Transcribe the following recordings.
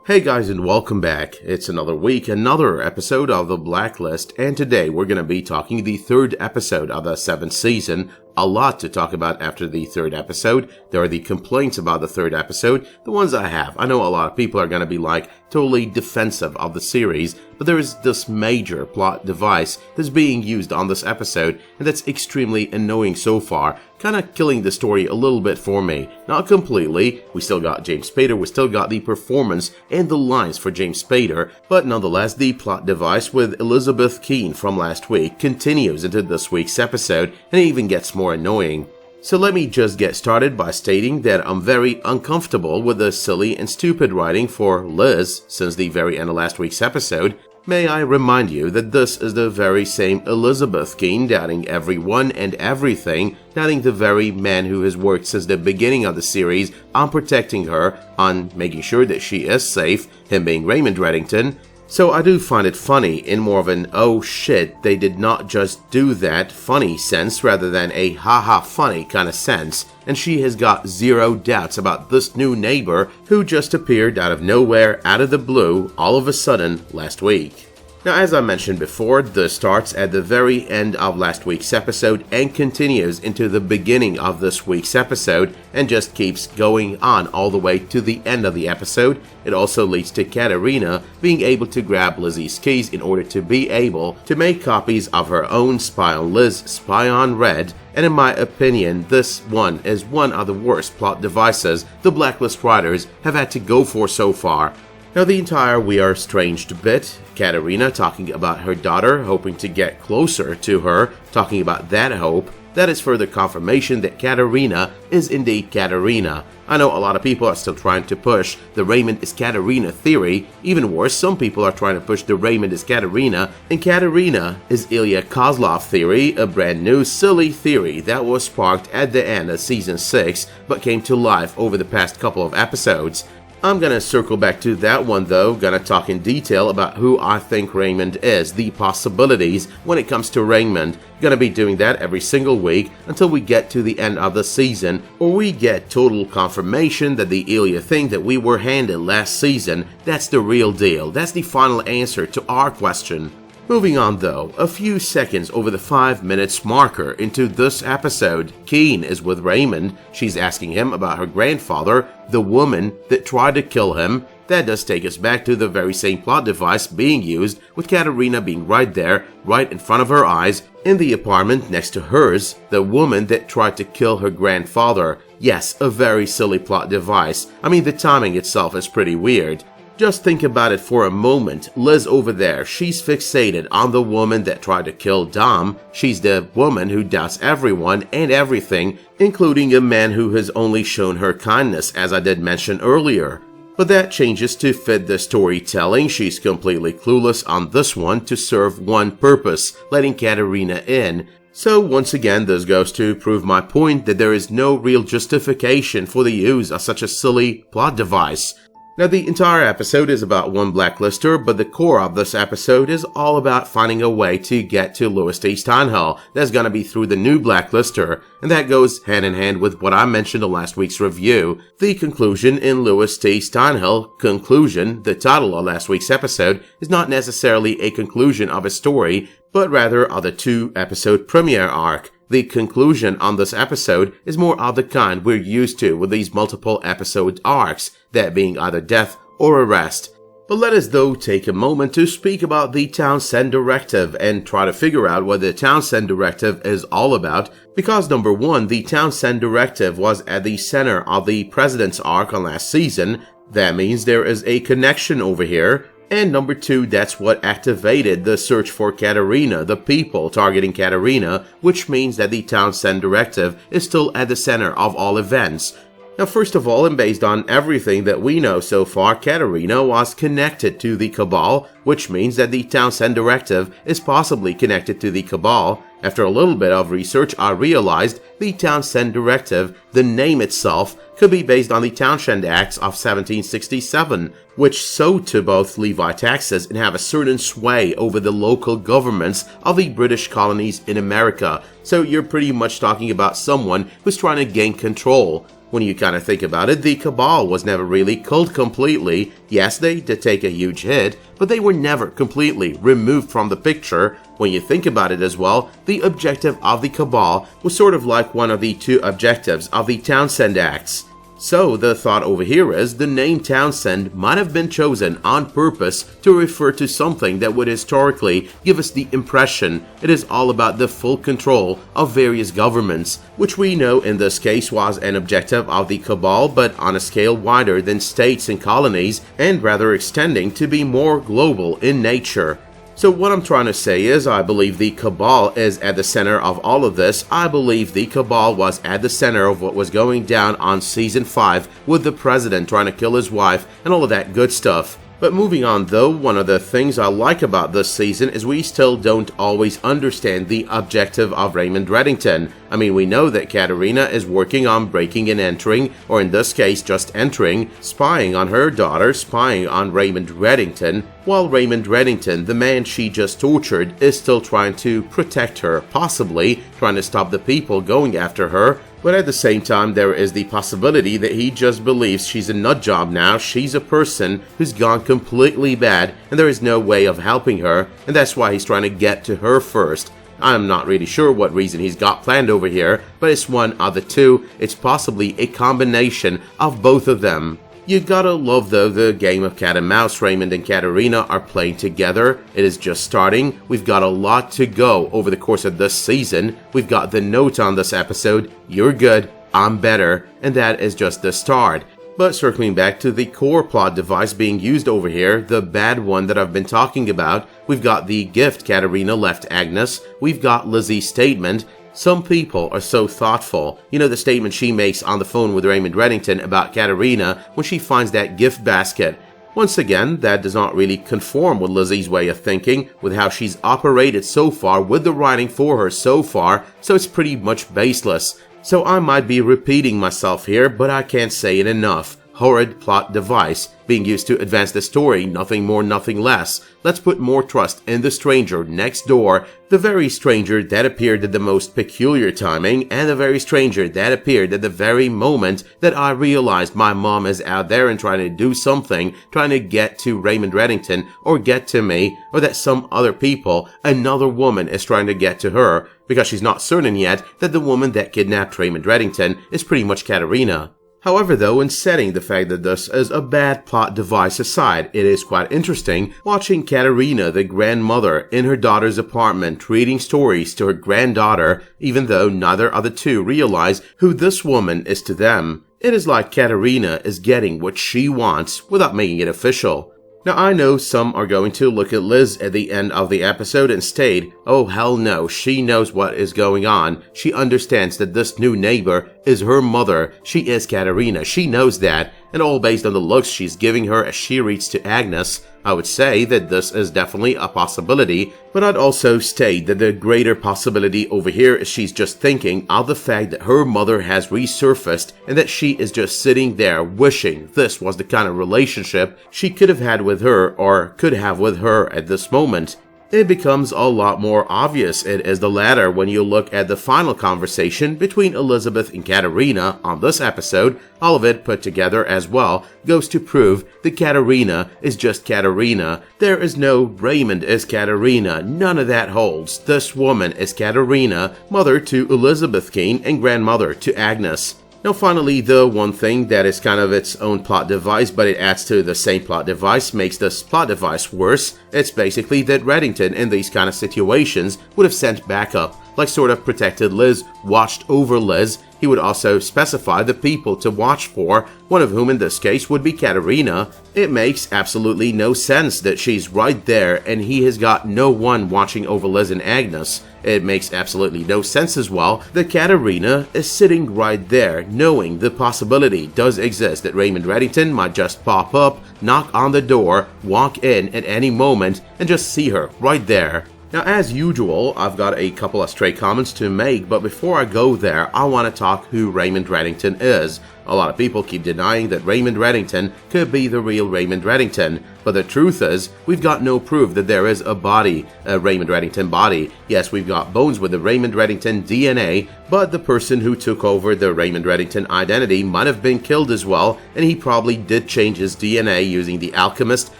Hey guys, and welcome back. It's another week, another episode of the Blacklist, and today we're going to be talking the third episode of the 7th season. A lot to talk about after the third episode. There are the complaints about the third episode, the ones I have. I know a lot of people are going to be totally defensive of the series, but there is this major plot device that's being used on this episode, and that's extremely annoying so far, kinda killing the story a little bit for me. Not completely, we still got James Spader, we still got the performance and the lines for James Spader, but nonetheless the plot device with Elizabeth Keene from last week continues into this week's episode, and it even gets more annoying. So let me just get started by stating that I'm very uncomfortable with the silly and stupid writing for Liz since the very end of last week's episode. May I remind you that this is the very same Elizabeth Keene doubting everyone and everything, doubting the very man who has worked since the beginning of the series on protecting her, on making sure that she is safe, him being Raymond Reddington. So I do find it funny in more of an oh shit, they did not just do that funny sense rather than a haha funny kind of sense, and she has got zero doubts about this new neighbor who just appeared out of nowhere, out of the blue, all of a sudden last week. Now, as I mentioned before, this starts at the very end of last week's episode and continues into the beginning of this week's episode and just keeps going on all the way to the end of the episode. It also leads to Katarina being able to grab Lizzie's keys in order to be able to make copies of her own Spy on Liz, Spy on Red, and in my opinion, this one is one of the worst plot devices the Blacklist writers have had to go for so far. Now, the entire We Are Estranged bit, Katarina talking about her daughter, hoping to get closer to her, talking about that hope, that is further confirmation that Katarina is indeed Katarina. I know a lot of people are still trying to push the Raymond is Katarina theory. Even worse, some people are trying to push the Raymond is Katarina and Katarina is Ilya Koslov theory, a brand new silly theory that was sparked at the end of season 6 but came to life over the past couple of episodes. I'm gonna circle back to that one though, gonna talk in detail about who I think Raymond is, the possibilities when it comes to Raymond. Gonna be doing that every single week until we get to the end of the season, or we get total confirmation that the Ilya thing that we were handed last season, that's the real deal, that's the final answer to our question. Moving on though, a few seconds over the 5 minutes marker into this episode, Keene is with Raymond. She's asking him about her grandfather, the woman that tried to kill him. That does take us back to the very same plot device being used, with Katarina being right there, right in front of her eyes, in the apartment next to hers, the woman that tried to kill her grandfather. Yes, a very silly plot device. I mean, the timing itself is pretty weird. Just think about it for a moment. Liz over there, she's fixated on the woman that tried to kill Dom. She's the woman who doubts everyone and everything, including a man who has only shown her kindness, as I did mention earlier. But that changes to fit the storytelling. She's completely clueless on this one to serve one purpose, letting Katarina in. So once again, this goes to prove my point that there is no real justification for the use of such a silly plot device. Now, the entire episode is about one Blacklister, but the core of this episode is all about finding a way to get to Louis T. Steinhill. That's gonna be through the new Blacklister, and that goes hand in hand with what I mentioned in last week's review. The conclusion in Louis T. Steinhill, conclusion, the title of last week's episode, is not necessarily a conclusion of a story, but rather of the 2-episode premiere arc. The conclusion on this episode is more of the kind we're used to with these multiple episode arcs, that being either death or arrest. But let us though take a moment to speak about the Townsend Directive and try to figure out what the Townsend Directive is all about, because number one, the Townsend Directive was at the center of the President's arc on last season. That means there is a connection over here. And number two, that's what activated the search for Katarina, the people targeting Katarina, which means that the Townsend Directive is still at the center of all events. Now, first of all, and based on everything that we know so far, Katarina was connected to the Cabal, which means that the Townsend Directive is possibly connected to the Cabal. After a little bit of research, I realized The Townsend Directive, the name itself, could be based on the Townshend Acts of 1767, which sowed to both levy taxes and have a certain sway over the local governments of the British colonies in America. So you're pretty much talking about someone who's trying to gain control. When you kind of think about it, the Cabal was never really killed completely. Yes, they did take a huge hit, but they were never completely removed from the picture. When you think about it as well, the objective of the Cabal was sort of like one of the two objectives of the Townsend Acts. So the thought over here is the name Townsend might have been chosen on purpose to refer to something that would historically give us the impression it is all about the full control of various governments, which we know in this case was an objective of the Cabal, but on a scale wider than states and colonies and rather extending to be more global in nature. So what I'm trying to say is I believe the Cabal is at the center of all of this. I believe the Cabal was at the center of what was going down on Season 5 with the president trying to kill his wife and all of that good stuff. But moving on though, one of the things I like about this season is we still don't always understand the objective of Raymond Reddington. I mean, we know that Katarina is working on breaking and entering, or in this case just entering, spying on her daughter, spying on Raymond Reddington, while Raymond Reddington, the man she just tortured, is still trying to protect her, possibly trying to stop the people going after her. But at the same time, there is the possibility that he just believes she's a nutjob now, she's a person who's gone completely bad, and there is no way of helping her, and that's why he's trying to get to her first. I'm not really sure what reason he's got planned over here, but it's one of the two. It's possibly a combination of both of them. You gotta love though the game of cat and mouse Raymond and Katarina are playing together. It is just starting. We've got a lot to go over the course of this season. We've got the note on this episode, you're good, I'm better, and that is just the start. But circling back to the core plot device being used over here, the bad one that I've been talking about, we've got the gift Katarina left Agnes, we've got Lizzie's statement. Some people are so thoughtful. You know the statement she makes on the phone with Raymond Reddington about Katarina when she finds that gift basket. Once again, that does not really conform with Lizzie's way of thinking, with how she's operated so far, with the writing for her so far, so it's pretty much baseless. So I might be repeating myself here, but I can't say it enough. Horrid plot device being used to advance the story, nothing more, nothing less. Let's put more trust in the stranger next door, the very stranger that appeared at the most peculiar timing, and the very stranger that appeared at the very moment that I realized my mom is out there and trying to do something, trying to get to Raymond Reddington, or get to me, or that some other people, another woman is trying to get to her, because she's not certain yet that the woman that kidnapped Raymond Reddington is pretty much Katarina. However though, in setting the fact that this is a bad plot device aside, it is quite interesting watching Katarina, the grandmother, in her daughter's apartment reading stories to her granddaughter, even though neither of the two realize who this woman is to them. It is like Katarina is getting what she wants without making it official. Now I know some are going to look at Liz at the end of the episode and state, oh hell no, she knows what is going on. She understands that this new neighbor is her mother. She is Katarina. She knows that. And all based on the looks she's giving her as she reads to Agnes. I would say that this is definitely a possibility, but I'd also state that the greater possibility over here is she's just thinking of the fact that her mother has resurfaced and that she is just sitting there wishing this was the kind of relationship she could have had with her or could have with her at this moment. It becomes a lot more obvious it is the latter when you look at the final conversation between Elizabeth and Katarina on this episode. All of it put together as well goes to prove that Katarina is just Katarina. There is no Raymond is Katarina, none of that holds. This woman is Katarina, mother to Elizabeth Keene and grandmother to Agnes. Now finally, the one thing that is kind of its own plot device, but it adds to the same plot device, makes this plot device worse. It's basically that Reddington in these kind of situations would have sent backup, like sort of protected Liz, watched over Liz. He would also specify the people to watch for, one of whom in this case would be Katarina. It makes absolutely no sense that she's right there and he has got no one watching over Liz and Agnes. It makes absolutely no sense as well that Katarina is sitting right there, knowing the possibility does exist that Raymond Reddington might just pop up, knock on the door, walk in at any moment, and just see her right there. Now, as usual, I've got a couple of stray comments to make, but before I go there, I want to talk who Raymond Reddington is. A lot of people keep denying that Raymond Reddington could be the real Raymond Reddington, but the truth is, we've got no proof that there is a body, a Raymond Reddington body. Yes, we've got bones with the Raymond Reddington DNA, but the person who took over the Raymond Reddington identity might have been killed as well, and he probably did change his DNA using the alchemist,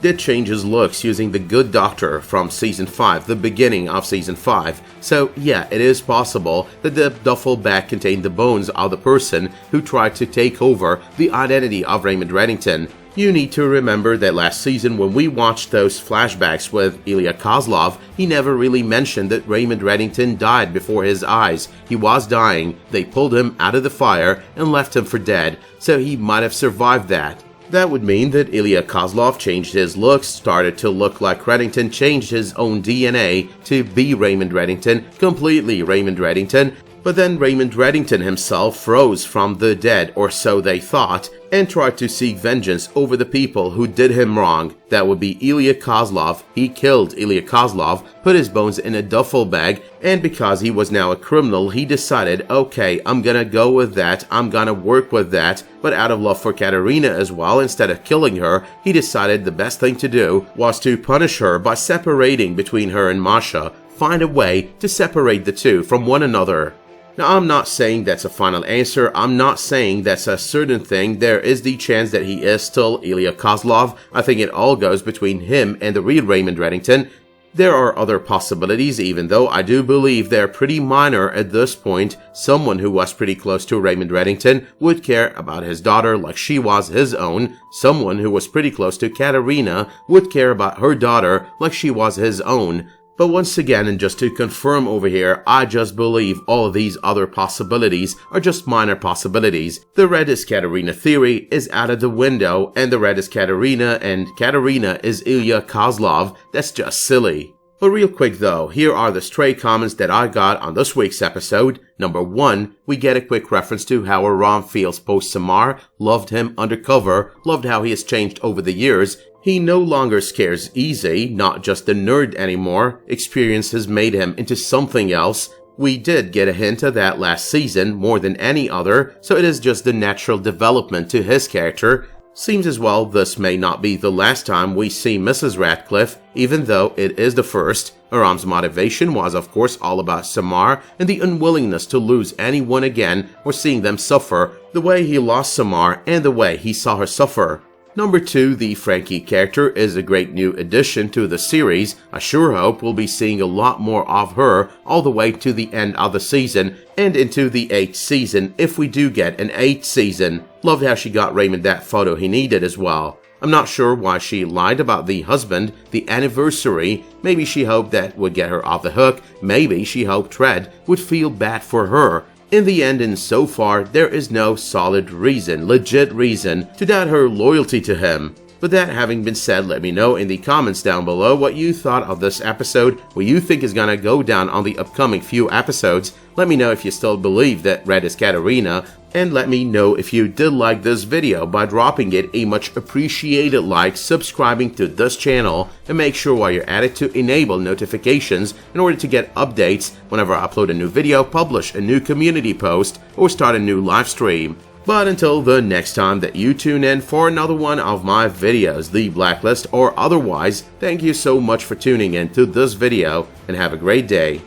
did change his looks using the good doctor from Season 5, the beginning of Season 5. So yeah, it is possible that the duffel bag contained the bones of the person who tried to take over the identity of Raymond Reddington. You need to remember that last season when we watched those flashbacks with Ilya Koslov, he never really mentioned that Raymond Reddington died before his eyes. He was dying, they pulled him out of the fire and left him for dead, so he might have survived that. That would mean that Ilya Koslov changed his looks, started to look like Reddington, changed his own DNA to be Raymond Reddington, completely Raymond Reddington, but then Raymond Reddington himself rose from the dead, or so they thought, and tried to seek vengeance over the people who did him wrong. That would be Ilya Koslov. He killed Ilya Koslov, put his bones in a duffel bag, and because he was now a criminal, he decided, okay, I'm gonna go with that, I'm gonna work with that, but out of love for Katarina as well, instead of killing her, he decided the best thing to do was to punish her by separating between her and Masha, find a way to separate the two from one another. Now, I'm not saying that's a final answer, I'm not saying that's a certain thing, there is the chance that he is still Ilya Koslov. I think it all goes between him and the real Raymond Reddington. There are other possibilities, even though I do believe they're pretty minor at this point. Someone who was pretty close to Raymond Reddington would care about his daughter like she was his own. Someone who was pretty close to Katarina would care about her daughter like she was his own. But once again, and just to confirm over here, I just believe all of these other possibilities are just minor possibilities. The Red is Katarina theory is out of the window, and the Red is Katarina and Katarina is Ilya Koslov. That's just silly. But real quick though, here are the stray comments that I got on this week's episode. Number 1, we get a quick reference to how Aram feels post-Samar, loved him undercover, loved how he has changed over the years. He no longer scares easy, not just a nerd anymore. Experience has made him into something else. We did get a hint of that last season more than any other, so it is just the natural development to his character. Seems as well this may not be the last time we see Mrs. Radcliffe, even though it is the first. Aram's motivation was of course all about Samar and the unwillingness to lose anyone again or seeing them suffer, the way he lost Samar and the way he saw her suffer. Number 2, the Frankie character is a great new addition to the series. I sure hope we'll be seeing a lot more of her all the way to the end of the season and into the 8th season if we do get an 8th season. Loved how she got Raymond that photo he needed as well. I'm not sure why she lied about the husband, the anniversary. Maybe she hoped that would get her off the hook. Maybe she hoped Red would feel bad for her. In the end, and so far, there is no solid reason, legit reason, to doubt her loyalty to him. But that having been said, let me know in the comments down below what you thought of this episode, what you think is gonna go down on the upcoming few episodes. Let me know if you still believe that Red is Katarina, and let me know if you did like this video by dropping it a much appreciated like, subscribing to this channel, and make sure while you're at it to enable notifications in order to get updates whenever I upload a new video, publish a new community post, or start a new live stream. But until the next time that you tune in for another one of my videos, the Blacklist or otherwise, thank you so much for tuning in to this video and have a great day.